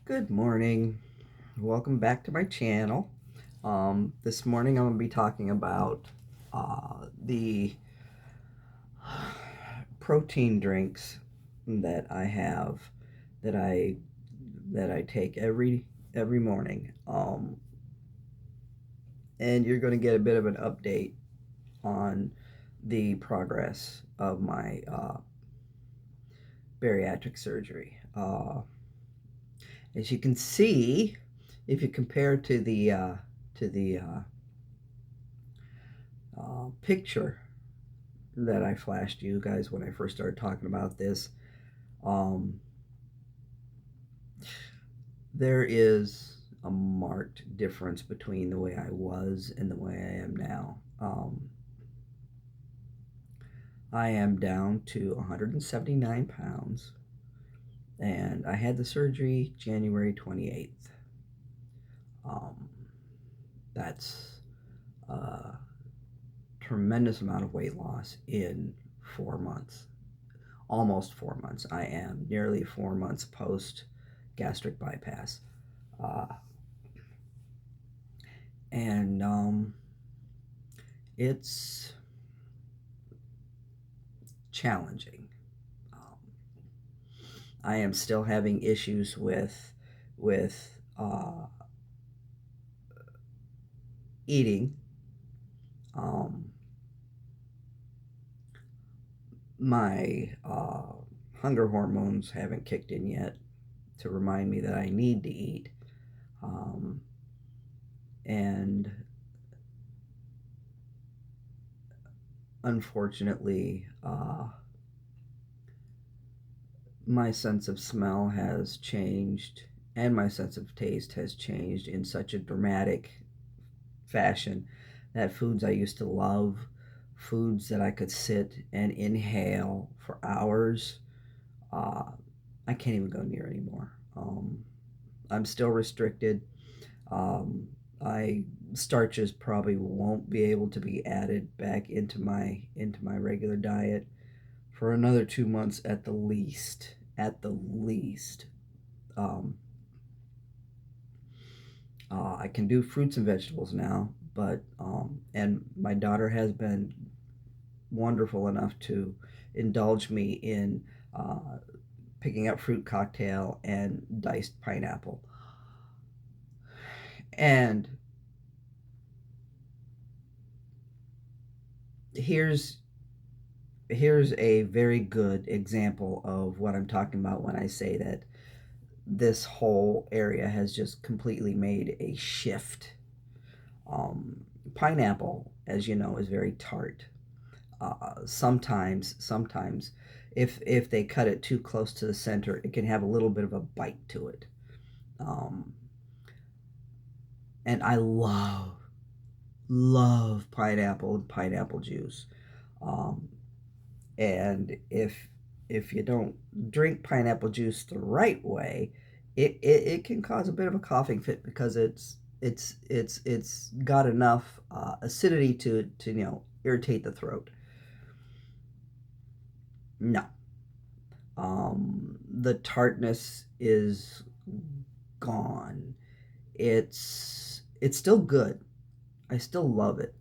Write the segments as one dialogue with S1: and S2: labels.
S1: Good morning. Welcome back to my channel. This morning I'm going to be talking about the protein drinks that I have that I take every morning. And you're going to get a bit of an update on the progress of my bariatric surgery. As you can see, if you compare to the picture that I flashed you guys when I first started talking about this, um, there is a marked difference between the way I was and the way I am now. I am down to 179 pounds, and I had the surgery January 28th. Um, that's a tremendous amount of weight loss in 4 months. Almost 4 months. I am nearly 4 months post gastric bypass. Uh, and it's challenging. Um, I am still having issues with eating. Um, my hunger hormones haven't kicked in yet to remind me that I need to eat. Um, and unfortunately, my sense of smell has changed and my sense of taste has changed in such a dramatic fashion that foods I used to love, foods that I could sit and inhale for hours, uh, I can't even go near anymore. I'm still restricted. Um, I Starches probably won't be able to be added back into my regular diet for another 2 months at the least. At the least. Um, I can do fruits and vegetables now, but and my daughter has been wonderful enough to indulge me in uh, picking up fruit cocktail and diced pineapple. And here's here's a very good example of what I'm talking about when I say that this whole area has just completely made a shift. Um, Pineapple, as you know, is very tart. Sometimes, if they cut it too close to the center, it can have a little bit of a bite to it. Um, and I love pineapple and pineapple juice. Um, and if you don't drink pineapple juice the right way, it can cause a bit of a coughing fit because it's got enough acidity to irritate the throat. No, the tartness is gone. It's still good. I still love it,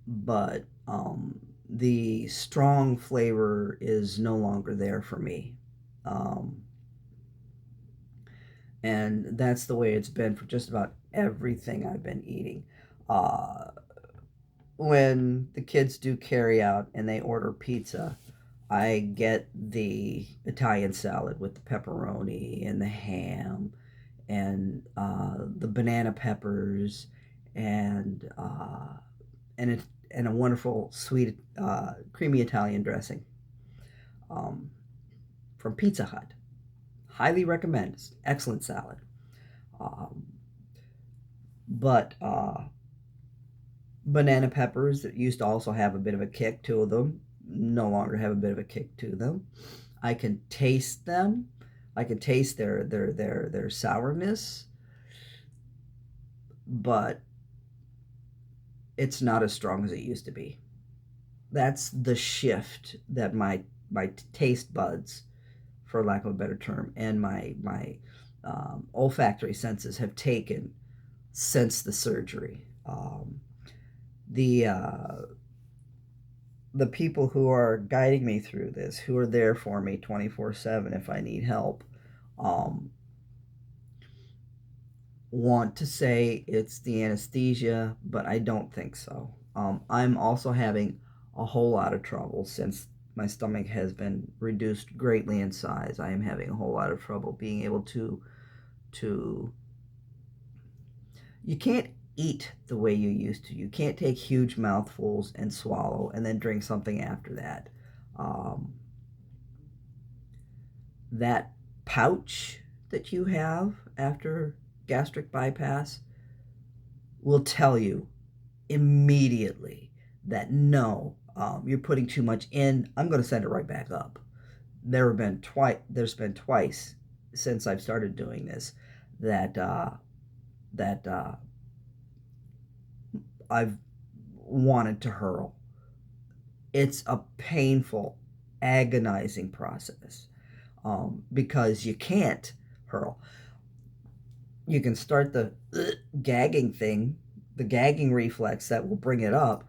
S1: but the strong flavor is no longer there for me. Um, and that's the way it's been for just about everything I've been eating. Uh, when the kids do carry out and they order pizza, I get the Italian salad with the pepperoni and the ham and the banana peppers and and it and a wonderful sweet creamy Italian dressing um, from Pizza Hut. Highly recommend. It's excellent salad. Um, but banana peppers that used to also have a bit of a kick to them no longer have a bit of a kick to them. I can taste them. I can taste their sourness, but it's not as strong as it used to be. That's the shift that my taste buds, for lack of a better term, and my olfactory senses have taken since the surgery. The the people who are guiding me through this, who are there for me 24/7 if I need help, um, want to say it's the anesthesia, but I don't think so. I'm also having a whole lot of trouble since my stomach has been reduced greatly in size. I am having a whole lot of trouble being able to you can't eat the way you used to. You can't take huge mouthfuls and swallow and then drink something after that. Um, that pouch that you have after gastric bypass will tell you immediately that no, you're putting too much in. I'm going to send it right back up. There's been twice since I've started doing this that I've wanted to hurl. It's a painful, agonizing process, because you can't hurl. You can start the gagging thing, the gagging reflex that will bring it up,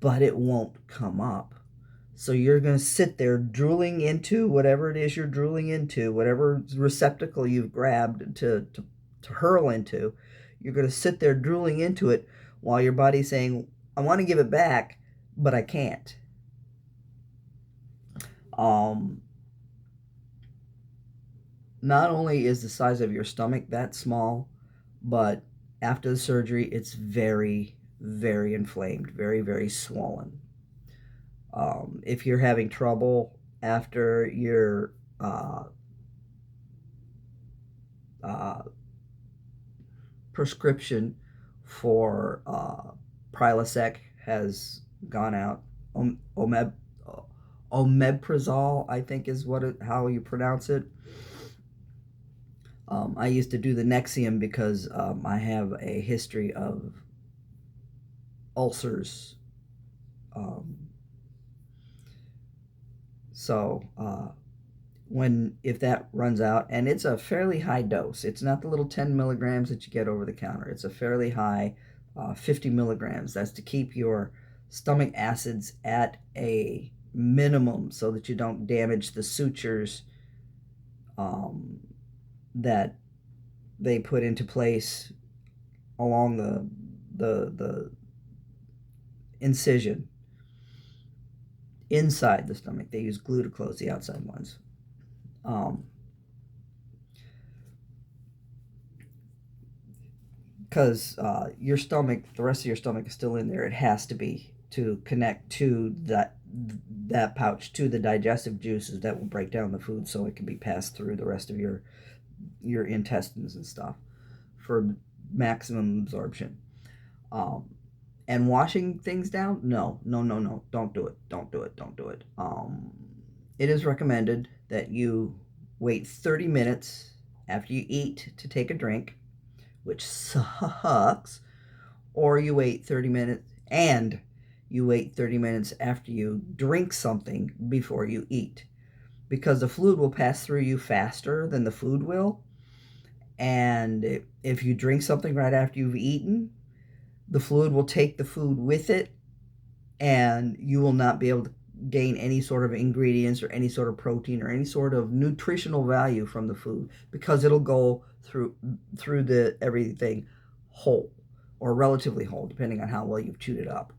S1: but it won't come up. So you're going to sit there drooling into whatever it is you're drooling into, whatever receptacle you've grabbed to hurl into. You're going to sit there drooling into it while your body's saying, I want to give it back, but I can't. Not only is the size of your stomach that small, but after the surgery, it's very, very inflamed, very, very swollen. If you're having trouble after your prescription for Prilosec has gone out, omeprazole, I think is how you pronounce it. I used to do the Nexium because I have a history of ulcers. So if that runs out, and it's a fairly high dose, it's not the little 10 milligrams that you get over the counter. It's a fairly high 50 milligrams. That's to keep your stomach acids at a minimum so that you don't damage the sutures that they put into place along the incision inside the stomach. They use glue to close the outside ones. Because your stomach, the rest of your stomach is still in there. It has to be to connect to that pouch, to the digestive juices that will break down the food so it can be passed through the rest of your intestines and stuff for maximum absorption. And washing things down, no, don't do it. It is recommended that you wait 30 minutes after you eat to take a drink, which sucks, or you wait 30 minutes after you drink something before you eat, because the fluid will pass through you faster than the food will. And if you drink something right after you've eaten, the fluid will take the food with it, and you will not be able to gain any sort of ingredients or any sort of protein or any sort of nutritional value from the food, because it'll go through the everything whole, or relatively whole, depending on how well you've chewed it up.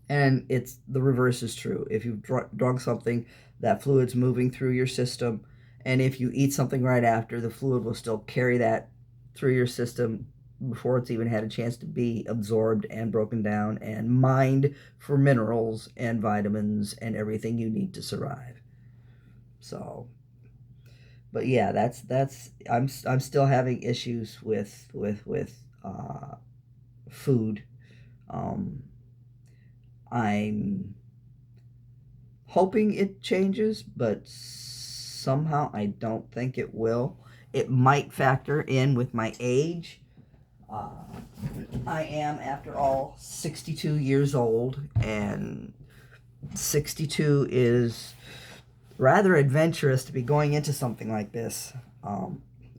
S1: And it's the reverse is true. If you've drunk something, that fluid's moving through your system, and if you eat something right after, the fluid will still carry that through your system before it's even had a chance to be absorbed and broken down and mined for minerals and vitamins and everything you need to survive. So, but yeah, that's I'm still having issues with food. I'm hoping it changes, but somehow I don't think it will. It might factor in with my age. I am, after all, 62 years old, and 62 is rather adventurous to be going into something like this.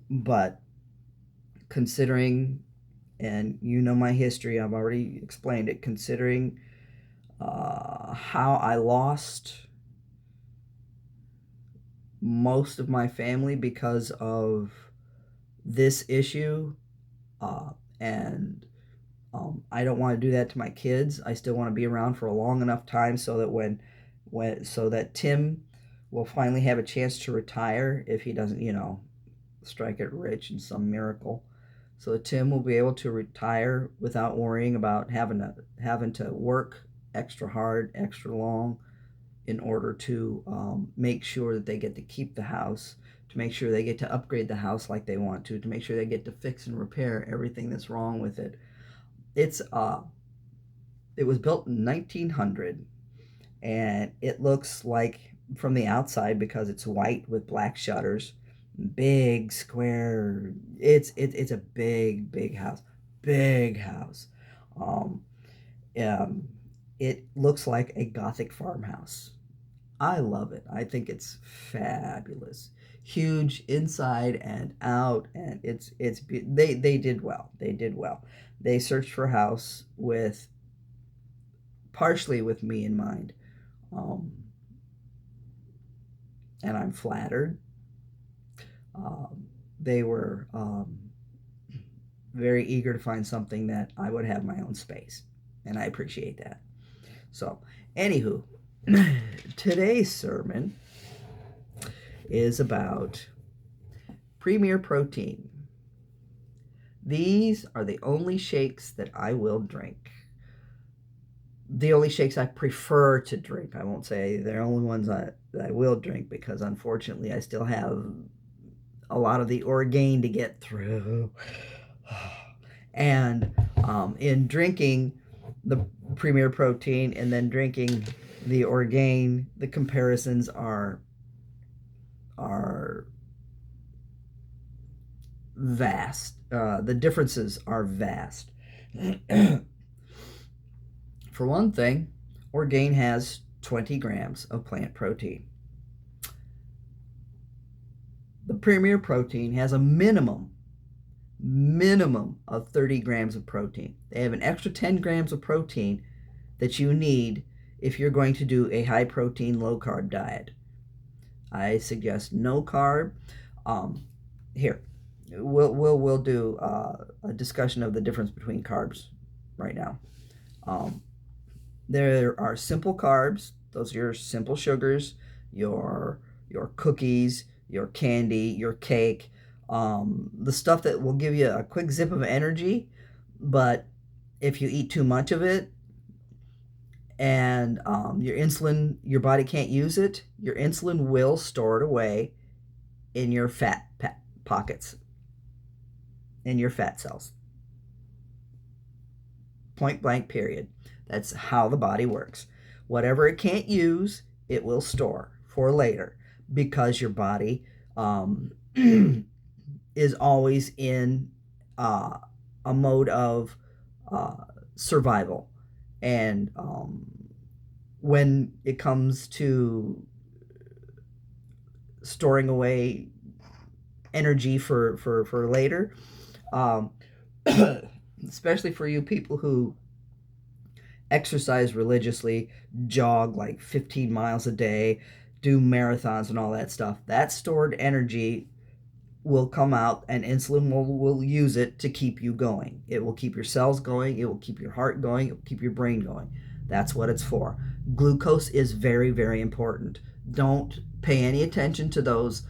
S1: But considering, and you know my history, I've already explained it, considering how I lost most of my family because of this issue, and I don't want to do that to my kids. I still want to be around for a long enough time so that so that Tim will finally have a chance to retire if he doesn't, strike it rich in some miracle. So Tim will be able to retire without worrying about having to work extra hard, extra long, in order to make sure that they get to keep the house, to make sure they get to upgrade the house like they want to make sure they get to fix and repair everything that's wrong with it. It's it was built in 1900, and it looks like from the outside, because it's white with black shutters, big square. It's a big house, big house. Um, um, it looks like a Gothic farmhouse. I love it. I think it's fabulous. Huge inside and out, and they did well. They did well. They searched for a house with partially with me in mind, um, and I'm flattered. They were very eager to find something that I would have my own space, and I appreciate that. So, anywho, today's sermon is about Premier Protein. These are the only shakes that I will drink. The only shakes I prefer to drink. I won't say they're only ones that I will drink, because unfortunately I still have a lot of the Orgain to get through. And in drinking the Premier Protein and then drinking the Orgain, the comparisons are vast. The differences are vast. For one thing, Orgain has 20 grams of plant protein. The Premier Protein has a minimum of 30 grams of protein. They have an extra 10 grams of protein that you need if you're going to do a high protein, low carb diet. I suggest no carb. Here, we'll do a discussion of the difference between carbs right now. There are simple carbs. Those are your simple sugars, your cookies, your candy, your cake, the stuff that will give you a quick zip of energy, but if you eat too much of it and your body can't use it, your insulin will store it away in your fat pockets, in your fat cells. Point blank, period. That's how the body works. Whatever it can't use, it will store for later, because your body is always in a mode of survival. And when it comes to storing away energy for later, especially for you people who exercise religiously, jog like 15 miles a day, do marathons and all that stuff, that stored energy will come out, and insulin will use it to keep you going. It will keep your cells going, it will keep your heart going, it will keep your brain going. That's what it's for. Glucose is very, very important. Don't pay any attention to those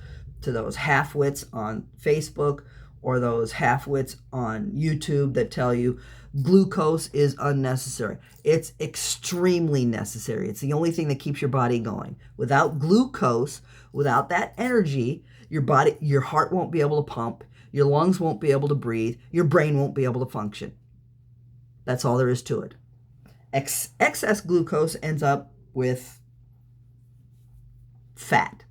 S1: half-wits on Facebook or those half-wits on YouTube that tell you glucose is unnecessary. It's extremely necessary. It's the only thing that keeps your body going. Without glucose, without that energy, your heart won't be able to pump, your lungs won't be able to breathe, your brain won't be able to function. That's all there is to it. Excess glucose ends up with fat,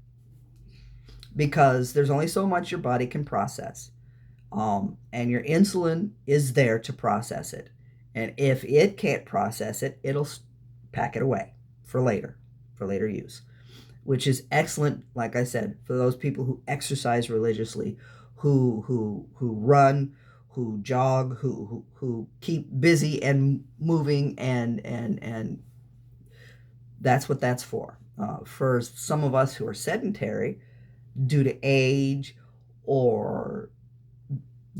S1: because there's only so much your body can process. And your insulin is there to process it. And if it can't process it, it'll pack it away for later use. which is excellent, like I said, for those people who exercise religiously, who run, who jog, who keep busy and moving, and that's what that's for. For some of us who are sedentary due to age or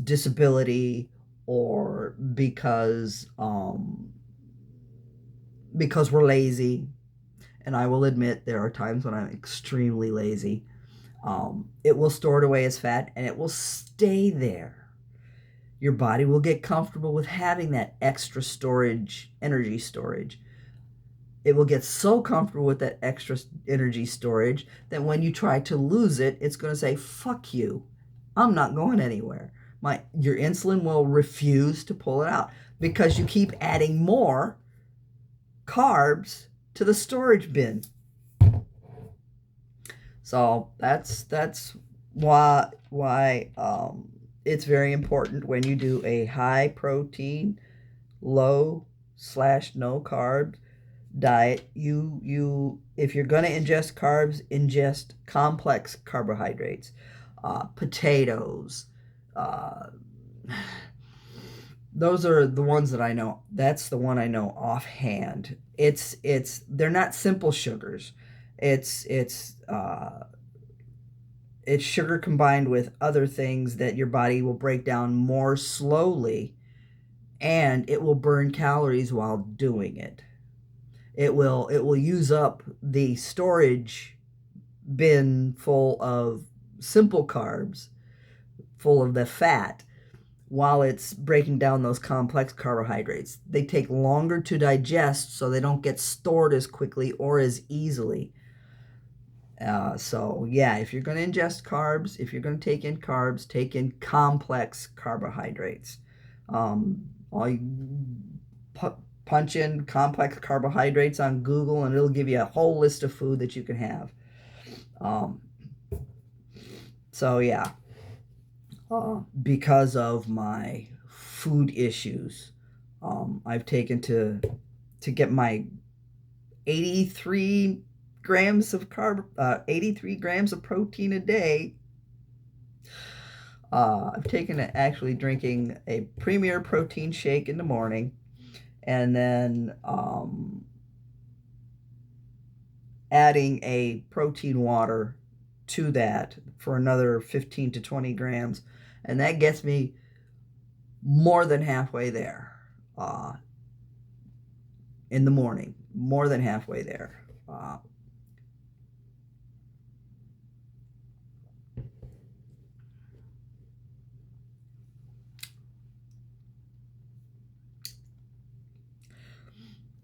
S1: disability, or because we're lazy, and I will admit there are times when I'm extremely lazy, it will store it away as fat and it will stay there. Your body will get comfortable with having that extra storage, energy storage. It will get so comfortable with that extra energy storage that when you try to lose it, it's going to say, fuck you. I'm not going anywhere. Your insulin will refuse to pull it out because you keep adding more carbs to the storage bin. So that's why it's very important when you do a high protein, low/no carb diet. You if you're going to ingest carbs, ingest complex carbohydrates, potatoes. Uh, those are the ones that I know. That's the one I know offhand. They're not simple sugars. It's sugar combined with other things that your body will break down more slowly, and it will burn calories while doing it. It will use up the storage bin full of simple carbs, full of the fat, while it's breaking down those complex carbohydrates. They take longer to digest, so they don't get stored as quickly or as easily. So yeah, if you're going to ingest carbs, if you're going to take in complex carbohydrates. All you punch in complex carbohydrates on Google, and it'll give you a whole list of food that you can have. So yeah, because of my food issues, I've taken to get my 83 grams of 83 grams of protein a day. I've taken to actually drinking a Premier protein shake in the morning, and then adding a protein water to that for another 15 to 20 grams, and that gets me more than halfway there in the morning, more than halfway there.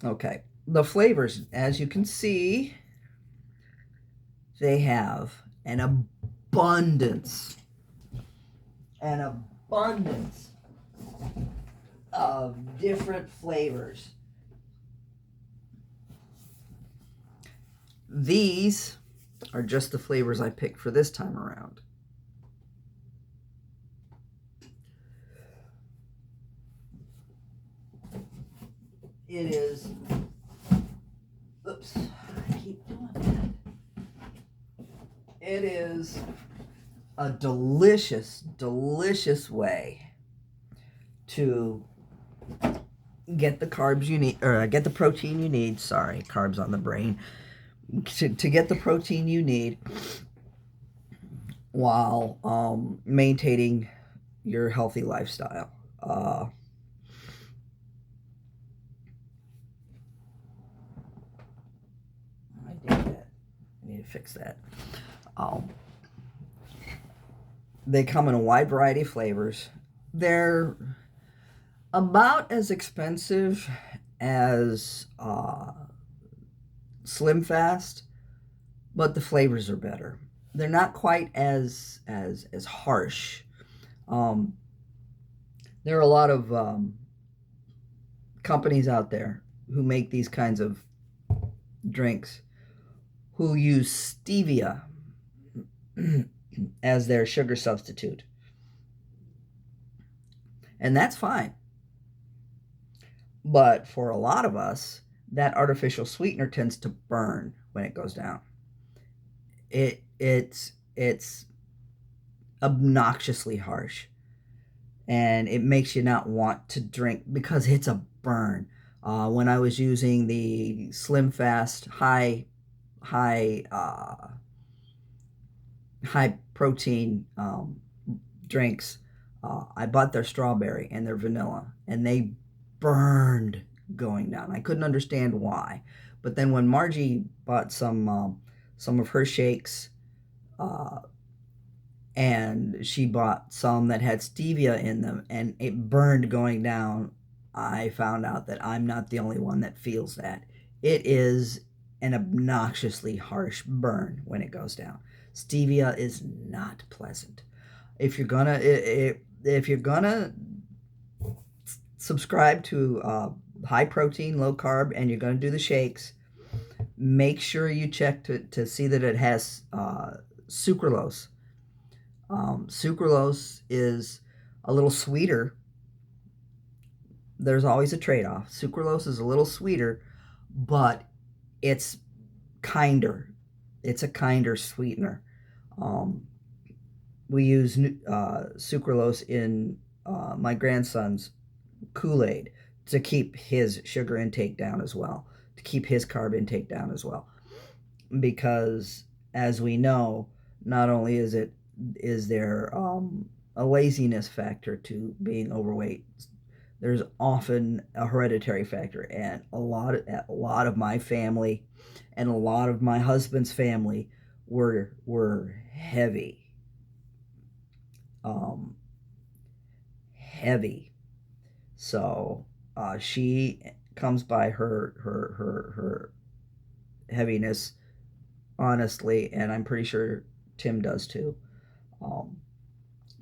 S1: Okay, the flavors, as you can see, they have an abundance of different flavors. These are just the flavors I picked for this time around. It is, oops, I keep doing that. It is a delicious, delicious way to get the carbs you need, or get the protein you need. Sorry, carbs on the brain. To get the protein you need while maintaining your healthy lifestyle. I did that. I need to fix that. They come in a wide variety of flavors. They're about as expensive as Slim Fast, but the flavors are better. They're not quite as harsh. There are a lot of companies out there who make these kinds of drinks who use stevia as their sugar substitute. And that's fine. But for a lot of us, that artificial sweetener tends to burn when it goes down. It's obnoxiously harsh, and it makes you not want to drink because it's a burn. When I was using the Slim Fast high high protein drinks, I bought their strawberry and their vanilla, and they burned going down. I couldn't understand why, but then when Margie bought some of her shakes, uh, and she bought some that had stevia in them, and it burned going down, I found out that I'm not the only one that feels that. It is an obnoxiously harsh burn when it goes down. Stevia is not pleasant. If you're gonna subscribe to high protein, low carb, and you're gonna do the shakes, make sure you check to see that it has sucralose. Sucralose is a little sweeter. There's always a trade-off. Sucralose is a little sweeter, but it's kinder. It's a kinder sweetener. Um, we use sucralose in my grandson's Kool-Aid to keep his sugar intake down as well, to keep his carb intake down as well. Because as we know, not only is there a laziness factor to being overweight, there's often a hereditary factor, and a lot of my family and a lot of my husband's family were um, heavy. So she comes by her heaviness honestly, and I'm pretty sure Tim does too. Um,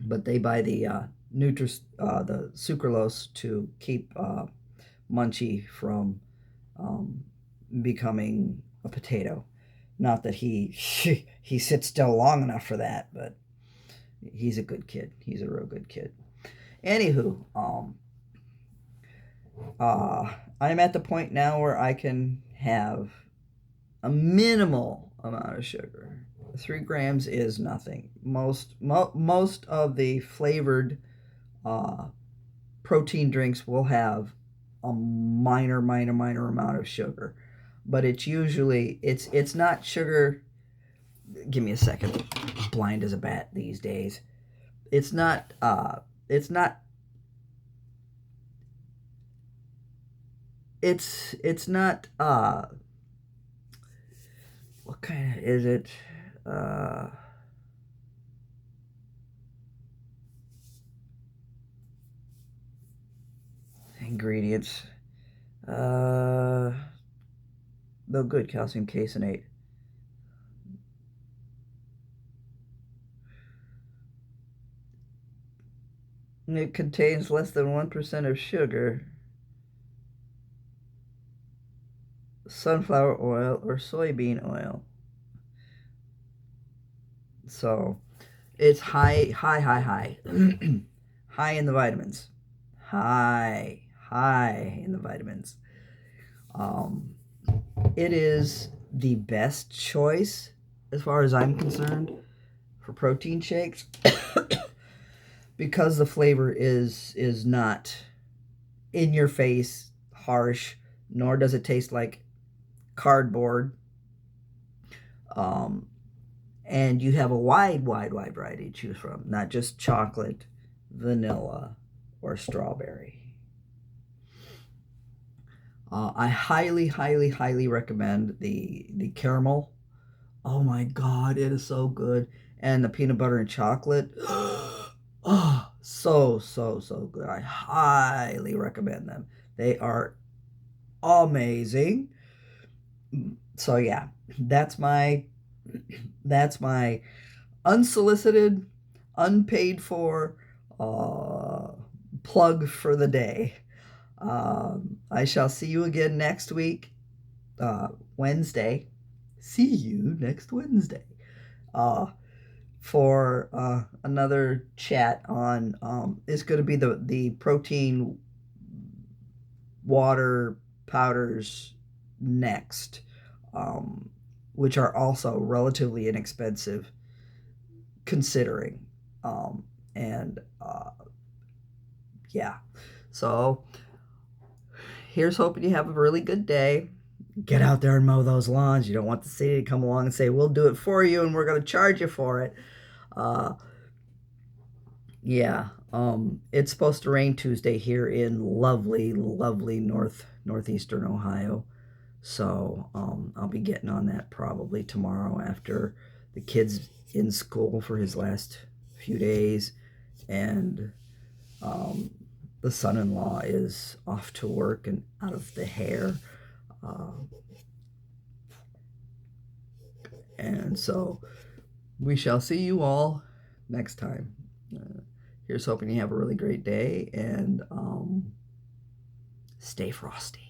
S1: but they buy the sucralose to keep Munchie from um, becoming a potato. Not that he sits still long enough for that, but he's a good kid. He's a real good kid. Anywho, I'm at the point now where I can have a minimal amount of sugar. 3 grams is nothing. Most of the flavored uh, protein drinks will have a minor amount of sugar, but it's not sugar. Give me a second. Blind as a bat these days. It's not. It's not. It's not. What kind of is it? Uh, Ingredients. Uh, no good. Calcium caseinate. It contains less than 1% of sugar, sunflower oil, or soybean oil. So it's high, high in the vitamins. High in the vitamins. Um, it is the best choice, as far as I'm concerned, for protein shakes because the flavor is not in your face, harsh, nor does it taste like cardboard. Um, and you have a wide variety to choose from, not just chocolate, vanilla, or strawberry. I highly recommend the caramel. Oh my God, it is so good, and the peanut butter and chocolate. Oh, so good. I highly recommend them. They are amazing. So yeah, that's my that's my unsolicited, unpaid for uh, plug for the day. I shall see you again next week, Wednesday. See you next Wednesday uh, for another chat on. It's going to be the protein water powders next. Um, which are also relatively inexpensive considering. And yeah, so here's hoping you have a really good day. Get out there and mow those lawns. You don't want the city to come along and say, we'll do it for you and we're going to charge you for it. Yeah, it's supposed to rain Tuesday here in lovely, lovely northeastern Ohio. So I'll be getting on that probably tomorrow after the kid's in school for his last few days, and the son-in-law is off to work and out of the hair. And so we shall see you all next time. Here's hoping you have a really great day, and stay frosty.